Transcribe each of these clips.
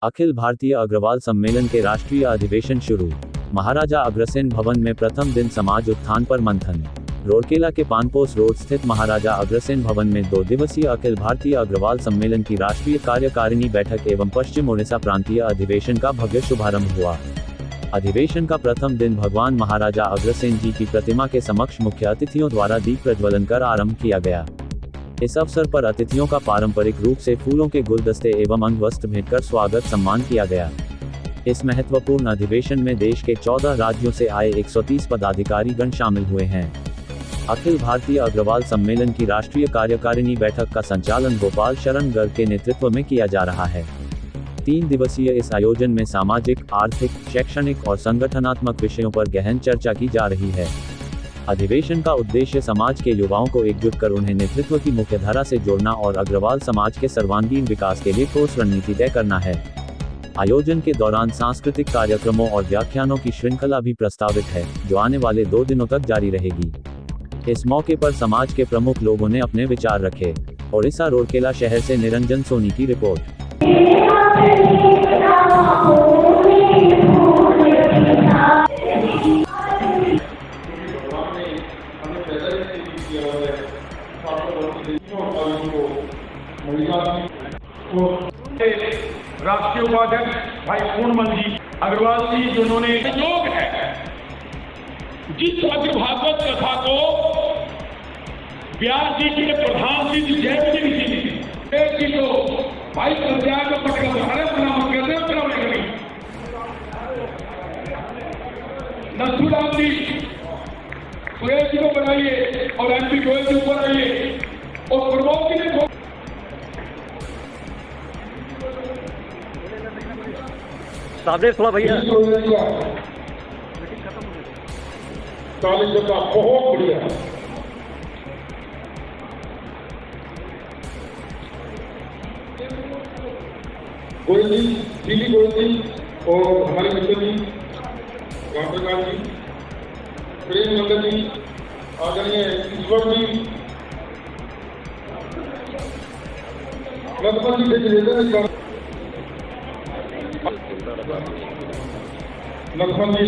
अखिल भारतीय अग्रवाल सम्मेलन के राष्ट्रीय अधिवेशन शुरू। महाराजा अग्रसेन भवन में प्रथम दिन समाज उत्थान पर मंथन। रोरकेला के पानपोस रोड स्थित महाराजा अग्रसेन भवन में 2 दिवसीय अखिल भारतीय अग्रवाल सम्मेलन की राष्ट्रीय कार्यकारिणी बैठक एवं पश्चिम ओडिशा प्रांतीय अधिवेशन का भव्य शुभारंभ हुआ। अधिवेशन का प्रथम दिन भगवान महाराजा अग्रसेन जी की प्रतिमा के समक्ष मुख्य अतिथियों द्वारा दीप प्रज्वलन कर आरंभ किया गया। इस अवसर पर अतिथियों का पारंपरिक रूप से फूलों के गुलदस्ते एवं अंगवस्त्र भेंटकर स्वागत सम्मान किया गया। इस महत्वपूर्ण अधिवेशन में देश के 14 राज्यों से आए 130 पदाधिकारीगण शामिल हुए हैं। अखिल भारतीय अग्रवाल सम्मेलन की राष्ट्रीय कार्यकारिणी बैठक का संचालन गोपाल शरण गर्ग के नेतृत्व में किया जा रहा है। 3 दिवसीय इस आयोजन में सामाजिक, आर्थिक, शैक्षणिक और संगठनात्मक विषयों पर गहन चर्चा की जा रही है। अधिवेशन का उद्देश्य समाज के युवाओं को एकजुट कर उन्हें नेतृत्व की मुख्यधारा से जोड़ना और अग्रवाल समाज के सर्वांगीण विकास के लिए ठोस रणनीति तय करना है। आयोजन के दौरान सांस्कृतिक कार्यक्रमों और व्याख्यानों की श्रृंखला भी प्रस्तावित है, जो आने वाले 2 दिनों तक जारी रहेगी। इस मौके पर समाज के प्रमुख लोगों ने अपने विचार रखे। ओडिशा रोरकेला शहर से निरंजन सोनी की रिपोर्ट। राष्ट्रीय उपाध्यक्ष भाई पूर्णमल जी अग्रवाल जी, जिन्होंने योग है, जिस भागवत कथा को व्यास जी के प्रधान जी जैन जी को भाई संध्याग नथुराम जी सुरेश जी को बनाइए और एमपी गोयल जी को बनाइए और प्रमोद जी ने थोड़ा भैया कॉलेज का बहुत बढ़िया गोयल जी, दिल्ली गोयल जी और हमारे मित्र जी रामप्रकाश जी, प्रेम नंदन जी, आदरणीय ईश्वर जी, लक्ष्मण जी से लक्ष्मण जी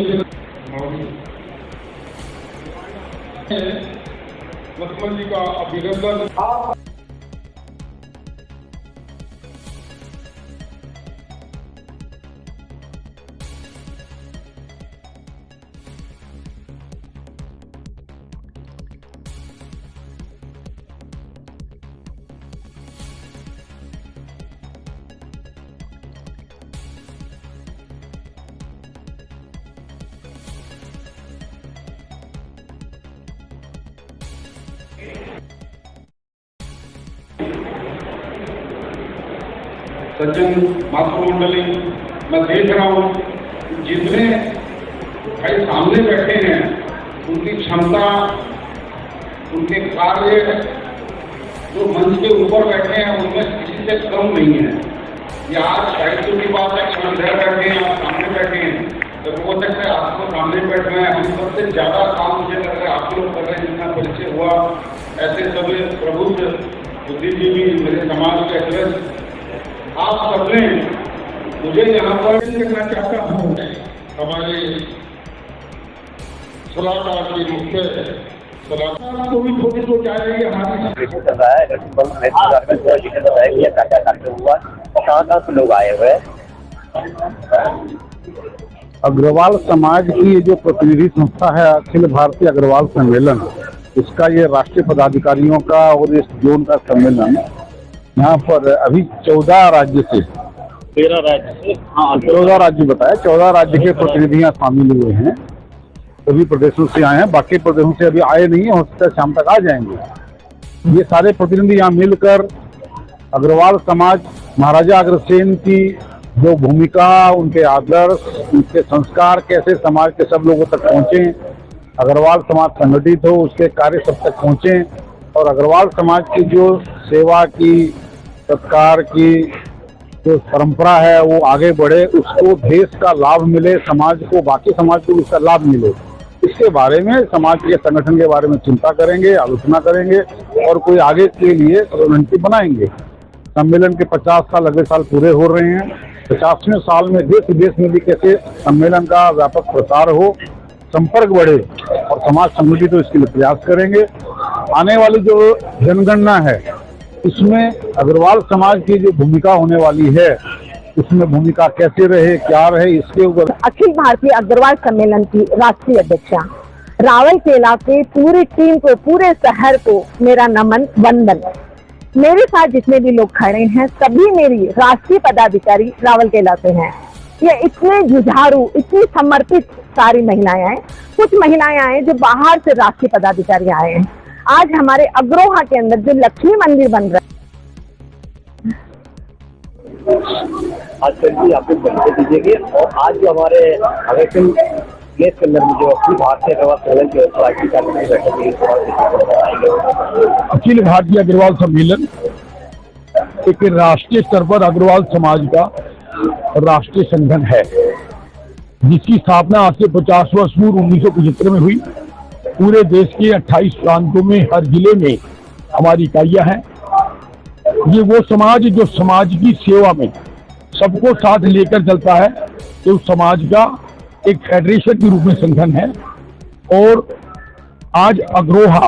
लक्ष्मण जी का अभिनंदन। सज्जन मातृ मंडली, मैं देख रहा हूँ जितने भाई सामने बैठे हैं उनकी क्षमता, उनके कार्य, जो मंच के ऊपर बैठे हैं उनमें किसी से कम नहीं है। ये आज साहित्य की बात है कि हम इधर बैठे हैं, आप सामने बैठे हैं, तो हो सकता है आपको सामने बैठ रहे हैं, हम सबसे ज्यादा काम मुझे लग रहा है आप लोग कर रहे हैं। जितना परिचय हुआ ऐसे सभी प्रबुद्ध बुद्धिजीवी मेरे समाज के अग्रज आप सबने मुझे यहाँ पर करना चाहता हूँ। हमारे सलाहकार की मुख्य सलाहकार को भी थोड़ी तो चाहिए हमारी लोग आए हुए। अग्रवाल समाज की ये जो प्रतिनिधि संस्था है अखिल भारतीय अग्रवाल सम्मेलन, इसका ये राष्ट्रीय पदाधिकारियों का और इस जोन का सम्मेलन यहाँ पर अभी 14 राज्य से 13 राज्य से 14 राज्य बताया, 14 राज्य के प्रतिनिधि यहाँ शामिल हुए हैं। सभी प्रदेशों से आए हैं, बाकी प्रदेशों से अभी आए नहीं है, हो सकता है शाम तक आ जाएंगे। ये सारे प्रतिनिधि यहाँ मिलकर अग्रवाल समाज, महाराजा अग्रसेन की जो भूमिका, उनके आदर्श, उनके संस्कार कैसे समाज के सब लोगों तक पहुँचे, अग्रवाल समाज संगठित हो, उसके कार्य सब तक पहुँचे और अग्रवाल समाज की जो सेवा की, सत्कार की जो परंपरा है वो आगे बढ़े, उसको देश का लाभ मिले, समाज को, बाकी समाज को इसका लाभ मिले। इसके बारे में समाज के संगठन के बारे में चिंता करेंगे, आलोचना करेंगे और कोई आगे के लिए रणनीति बनाएंगे। सम्मेलन के 50 साल अगले साल पूरे हो रहे हैं। 50वें साल में देश विदेश में भी कैसे सम्मेलन का व्यापक प्रसार हो, संपर्क बढ़े और समाज संगठित तो इसके लिए प्रयास करेंगे। आने वाली जो जनगणना है इसमें अग्रवाल समाज की जो भूमिका होने वाली है, उसमें भूमिका कैसे रहे, क्या रहे, इसके ऊपर अखिल भारतीय अग्रवाल सम्मेलन की राष्ट्रीय अध्यक्षा रावलकेला के पूरी टीम को, पूरे शहर को मेरा नमन, वंदन। मेरे साथ जितने भी लोग खड़े हैं सभी मेरी राष्ट्रीय पदाधिकारी रावलकेला से हैं। ये इतने जुझारू, इतनी समर्पित सारी महिलाएं हैं। कुछ महिलाएं आए जो बाहर से राष्ट्रीय पदाधिकारी आए हैं। आज हमारे अग्रोहा के अंदर जो लक्ष्मी मंदिर बन रहा है, आज कल आपको परिचय दीजिएगी और आज जो हमारे अग्रसेन प्लेस के अंदर में जो अखिल भारतीय अग्रवाल सम्मेलन की अखिल भारतीय अग्रवाल सम्मेलन एक राष्ट्रीय स्तर पर अग्रवाल समाज का राष्ट्रीय संगठन है, जिसकी स्थापना आज से 50 वर्ष पूर्व 1975 में हुई। पूरे देश के 28 प्रांतों में, हर जिले में हमारी इकाइयां हैं। ये वो समाज जो समाज की सेवा में सबको साथ लेकर चलता है, तो समाज का एक फेडरेशन के रूप में संगठन है। और आज अग्रोहा